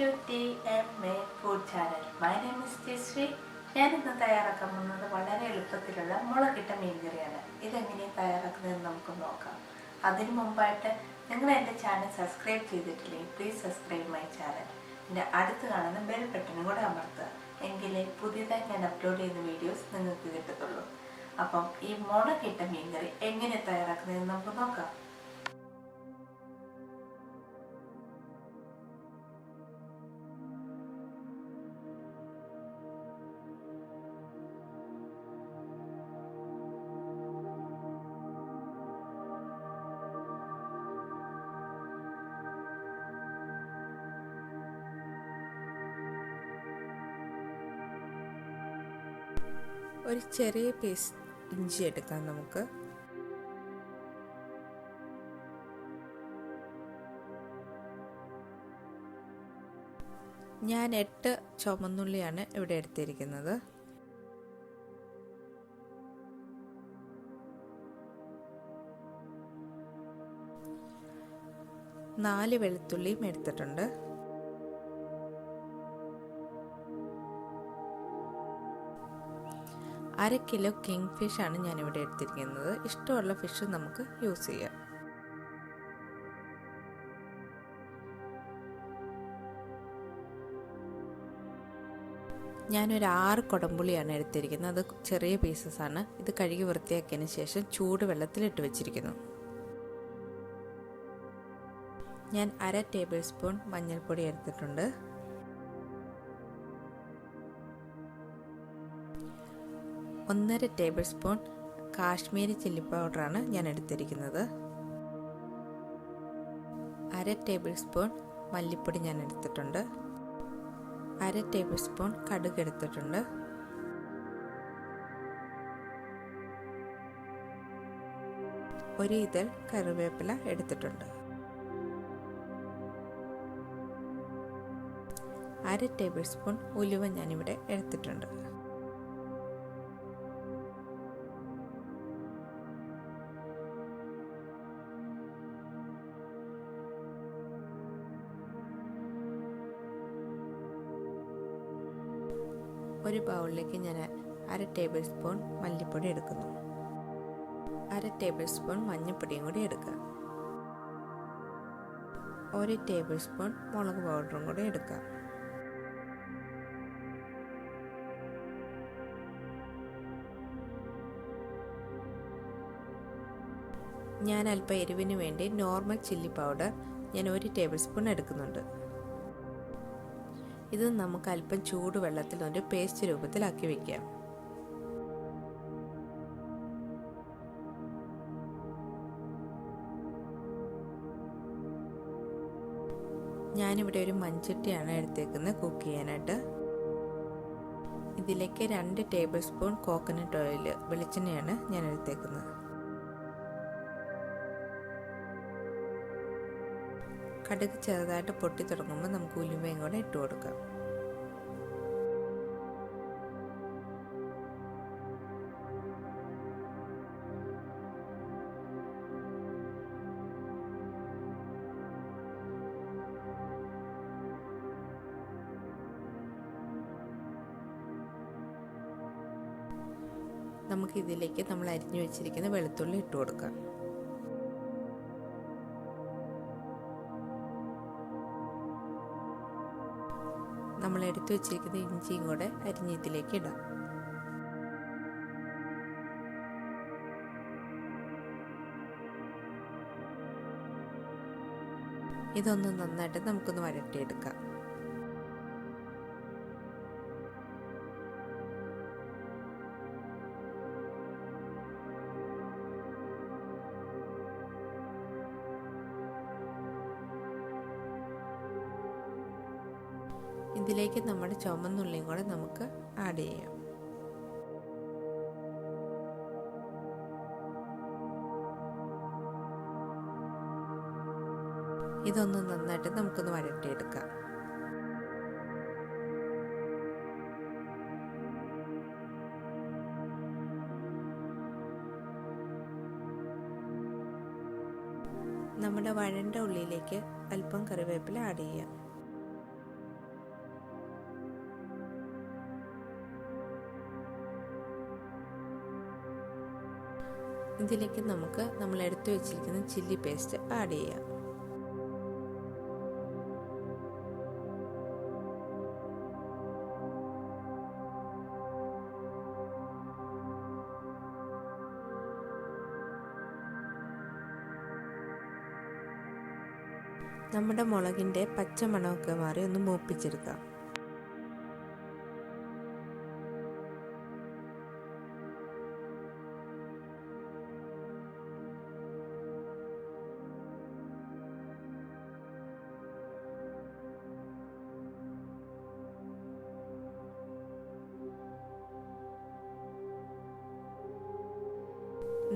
to TMA food channel. My name is Tsp. ഞാൻ ഇന്ന് തയ്യാറാക്കാൻ പോകുന്നത് വളരെ എളുപ്പത്തിലുള്ള മുളകിട്ട മീൻകറിയാണ്. ഇതെങ്ങനെ തയ്യാറാക്കുന്നതെന്ന് നമുക്ക് നോക്കാം. അതിനു മുമ്പായിട്ട് നിങ്ങൾ എൻ്റെ ചാനൽ സബ്സ്ക്രൈബ് ചെയ്തിട്ടില്ലെങ്കിൽ പ്ലീസ് സബ്സ്ക്രൈബ് മൈ ചാനൽ. എൻ്റെ അടുത്ത് കാണുന്ന ബെൽ ബട്ടണും കൂടെ അമർത്തുക. എങ്കിലേ പുതിയതായി ഞാൻ അപ്ലോഡ് ചെയ്യുന്ന വീഡിയോസ് നിങ്ങൾക്ക് കിട്ടത്തുള്ളൂ. അപ്പം ഈ മുളകിട്ട മീൻകറി എങ്ങനെ തയ്യാറാക്കുന്നതെന്ന് നമുക്ക് നോക്കാം. ഒരു ചെറിയ പീസ് ഇഞ്ചി എടുക്കാം നമുക്ക്. ഞാൻ 8 ചുവന്നുള്ളിയാണ് ഇവിടെ എടുത്തിരിക്കുന്നത്. നാല് വെളുത്തുള്ളിയും എടുത്തിട്ടുണ്ട്. അര കിലോ കിങ് ഫിഷ് ആണ് ഞാനിവിടെ എടുത്തിരിക്കുന്നത്. ഇഷ്ടമുള്ള ഫിഷ് നമുക്ക് യൂസ് ചെയ്യാം. ഞാനൊരു 6 കുടംപുളിയാണ് എടുത്തിരിക്കുന്നത്. അത് ചെറിയ പീസസ് ആണ്. ഇത് കഴുകി വൃത്തിയാക്കിയതിന് ശേഷം ചൂട് വെള്ളത്തിലിട്ട് വെച്ചിരിക്കുന്നു. ഞാൻ അര ടേബിൾ സ്പൂൺ മഞ്ഞൾപ്പൊടി എടുത്തിട്ടുണ്ട്. 1.5 ടേബിൾ സ്പൂൺ കാശ്മീരി ചില്ലി പൗഡറാണ് ഞാൻ എടുത്തിരിക്കുന്നത്. അര ടേബിൾ സ്പൂൺ മല്ലിപ്പൊടി ഞാൻ എടുത്തിട്ടുണ്ട്. അര ടേബിൾ സ്പൂൺ കടുക് എടുത്തിട്ടുണ്ട്. ഒരു ഇതൾ കറിവേപ്പില എടുത്തിട്ടുണ്ട്. അര ടേബിൾ സ്പൂൺ ഉലുവ ഞാനിവിടെ എടുത്തിട്ടുണ്ട്. ഒരു ബൗളിലേക്ക് ഞാൻ അര ടേബിൾ സ്പൂൺ മല്ലിപ്പൊടി എടുക്കുന്നു. അര ടേബിൾ സ്പൂൺ മഞ്ഞൾപ്പൊടിയും കൂടി എടുക്കുക. 1 ടേബിൾ സ്പൂൺ മുളക് പൗഡറും കൂടി എടുക്കുക. ഞാൻ അല്പം എരിവിന് വേണ്ടി നോർമൽ ചില്ലി പൗഡർ ഞാൻ 1 ടേബിൾ സ്പൂൺ എടുക്കുന്നുണ്ട്. ഇത് നമുക്ക് അല്പം ചൂട് വെള്ളത്തിൽ ഒരു പേസ്റ്റ് രൂപത്തിലാക്കി വയ്ക്കാം. ഞാനിവിടെ ഒരു മൺചട്ടിയാണ് എടുത്തേക്കുന്നത് കുക്ക് ചെയ്യാനായിട്ട്. ഇതിലേക്ക് 2 ടേബിൾ സ്പൂൺ കോക്കനട്ട് ഓയിൽ വെളിച്ചെണ്ണയാണ് ഞാൻ എടുത്തേക്കുന്നത്. കടുക് ചെറുതായിട്ട് പൊട്ടി തുടങ്ങുമ്പോൾ നമുക്ക് ഉലുവയും കൂടെ ഇട്ട് കൊടുക്കാം. നമുക്ക് ഇതിലേക്ക് നമ്മൾ അരിഞ്ഞു വെച്ചിരിക്കുന്ന വെളുത്തുള്ളി ഇട്ട് കൊടുക്കാം. നമ്മൾ എടുത്തു വെച്ചിരിക്കുന്ന ഇഞ്ചിയും കൂടെ അരിഞ്ഞ് ഇതിലേക്ക് ഇടാം. ഇതൊന്ന് നന്നായിട്ട് നമുക്കൊന്ന് വഴറ്റിയെടുക്കാം. ഇതിലേക്ക് നമ്മുടെ ചുവന്നുള്ളിയും കൂടെ നമുക്ക് ആഡ് ചെയ്യാം. ഇതൊന്ന് നന്നായിട്ട് നമുക്കൊന്ന് വഴറ്റിയെടുക്കാം. നമ്മുടെ വഴണ്ട ഉള്ളിയിലേക്ക് അല്പം കറിവേപ്പില ആഡ് ചെയ്യാം. ഇതിലേക്ക് നമുക്ക് നമ്മൾ എടുത്തു വെച്ചിരിക്കുന്ന ചില്ലി പേസ്റ്റ് ആഡ് ചെയ്യാം. നമ്മുടെ മുളകിൻ്റെ പച്ചമണമൊക്കെ മാറി ഒന്ന് മൂപ്പിച്ചെടുക്കാം.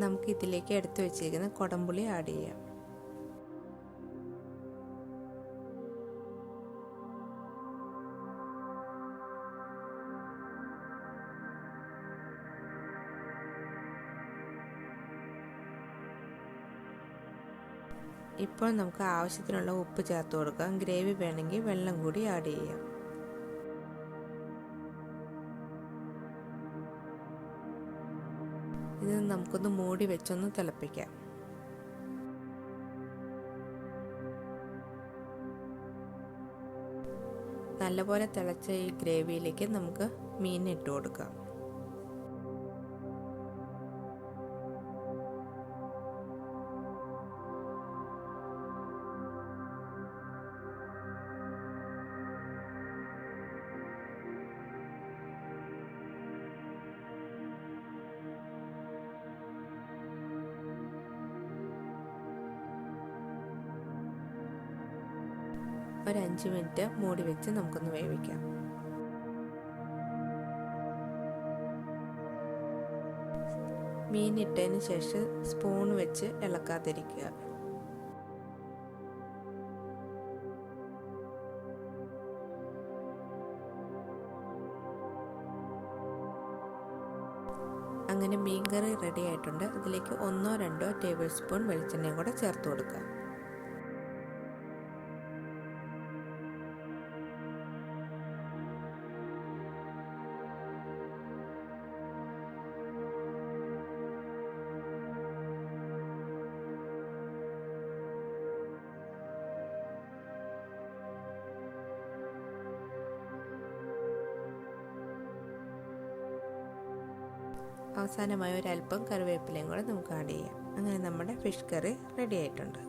നമുക്ക് ഇതിലേക്ക് എടുത്തു വെച്ചിരിക്കുന്ന കൊടംപുളി ആഡ് ചെയ്യാം. ഇപ്പോൾ നമുക്ക് ആവശ്യത്തിനുള്ള ഉപ്പ് ചേർത്ത് കൊടുക്കാം. ഗ്രേവി വേണമെങ്കിൽ വെള്ളം കൂടി ആഡ് ചെയ്യാം. ഇത് നമുക്കൊന്ന് മൂടി വെച്ചൊന്ന് തിളപ്പിക്കാം. നല്ലപോലെ തിളച്ച ഈ ഗ്രേവിയിലേക്ക് നമുക്ക് മീൻ ഇട്ട് കൊടുക്കാം. ഒരു 5 മിനിറ്റ് മൂടി വെച്ച് നമുക്കൊന്ന് വേവിക്കാം. മീൻ ഇട്ടതിന് ശേഷം സ്പൂൺ വെച്ച് ഇളക്കാതിരിക്കുക. അങ്ങനെ മീൻ കറി റെഡി ആയിട്ടുണ്ട്. ഇതിലേക്ക് 1-2 ടേബിൾ സ്പൂൺ വെളിച്ചെണ്ണയും കൂടെ ചേർത്ത് കൊടുക്കുക. അവസാനമായി ഒരല്പം കറിവേപ്പിലയും കൂടെ നമുക്ക് ആഡ് ചെയ്യാം. അങ്ങനെ നമ്മുടെ ഫിഷ് കറി റെഡി ആയിട്ടുണ്ട്.